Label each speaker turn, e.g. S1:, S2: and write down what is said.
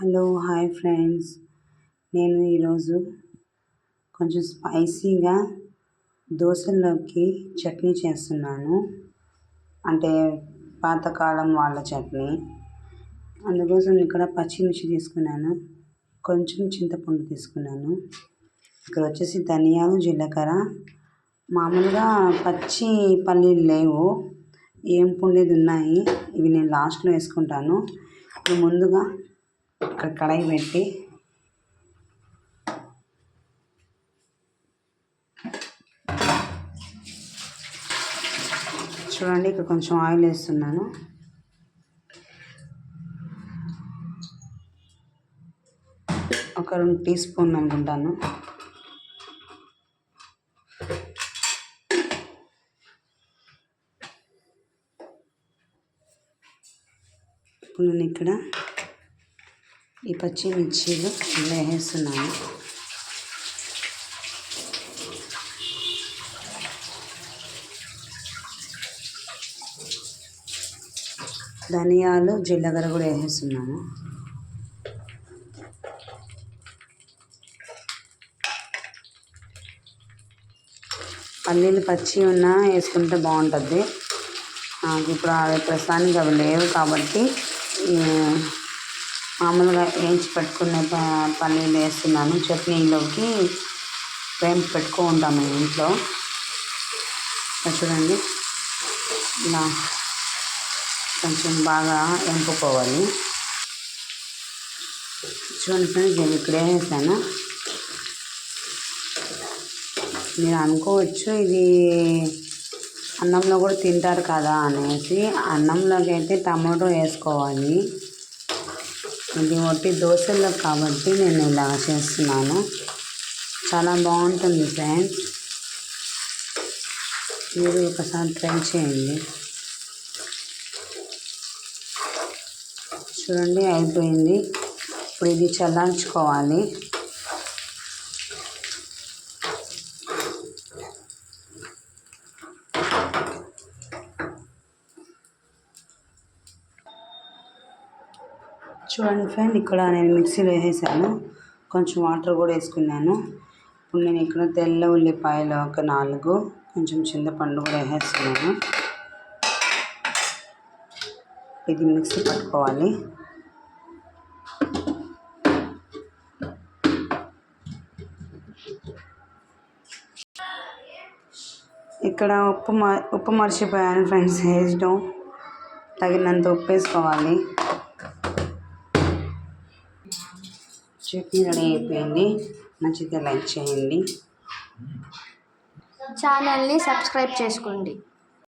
S1: Hello hi friends, నేను ఈరోజు కొంచెం స్పైసీగా దోశల్లోకి చట్నీ చేస్తున్నాను. అంటే పాతకాలం వాళ్ళ చట్నీ. అందుకోసం ఇక్కడ పచ్చిమిర్చి తీసుకున్నాను, కొంచెం చింతపండు తీసుకున్నాను. ఇక్కడ వచ్చేసి ధనియాలు, జీలకర్ర. మామూలుగా పచ్చి పల్లీలు లేవు, ఏంపుండేది ఉన్నాయి. ఇవి నేను లాస్ట్లో వేసుకుంటాను. ఇప్పుడు ముందుగా ఇక్కడ కడాయి పెట్టి చూడండి, ఇక్కడ కొంచెం ఆయిల్ వేస్తున్నాను. ఒక 2 టీ స్పూన్లు అనుకుంటాను. ఇప్పుడు నేను ఇక్కడ ఈ పచ్చిమిర్చీలు ఇలా వేస్తున్నాను. ధనియాలు, జీలకర్ర కూడా వేసేస్తున్నాను. పల్లీలు పచ్చి ఉన్నా వేసుకుంటే బాగుంటుంది. ఇప్పుడు ప్రస్తుతానికి అవి లేవు కాబట్టి మామూలుగా వేయించి పెట్టుకునే పల్లీలు వేస్తున్నాను. చట్నీలోకి వేయించి పెట్టుకుంటాము ఇంట్లో. చూడండి, ఇలా కొంచెం బాగా వేపుకోవాలి. చూడండి ఫ్రెండ్స్, నేను ఇక్కడే వేసాను. మీరు అనుకోవచ్చు ఇది అన్నంలో కూడా తింటారు కదా అనేసి. అన్నంలోకి అయితే టమాటో వేసుకోవాలి. ఇది ఒట్టి దోశల్లో కాబట్టి నేను ఇలా చేస్తున్నాను. చాలా బాగుంటుంది ఫ్రెండ్స్, మీరు ఒకసారి ట్రై చేయండి. చూడండి, అయిపోయింది. ఇప్పుడు ఇది చల్లార్చుకోవాలి. చూడండి ఫ్రెండ్, ఇక్కడ నేను మిక్సీలో వేసేసాను. కొంచెం వాటర్ కూడా వేసుకున్నాను. ఇప్పుడు నేను ఇక్కడ తెల్ల ఉల్లిపాయలు ఒక 4, కొంచెం చింతపండు కూడా వేసేస్తున్నాను. ఇది మిక్సీ పట్టుకోవాలి. ఇక్కడ ఉప్పు మర్చిపోయాను ఫ్రెండ్స్ వేయడం. తగినంత ఉప్పు వేసుకోవాలి. చట్నీ రెడీ అయిపోయింది. నచ్చితే లైక్ చేయండి,
S2: ఛానల్ని సబ్స్క్రైబ్ చేసుకోండి.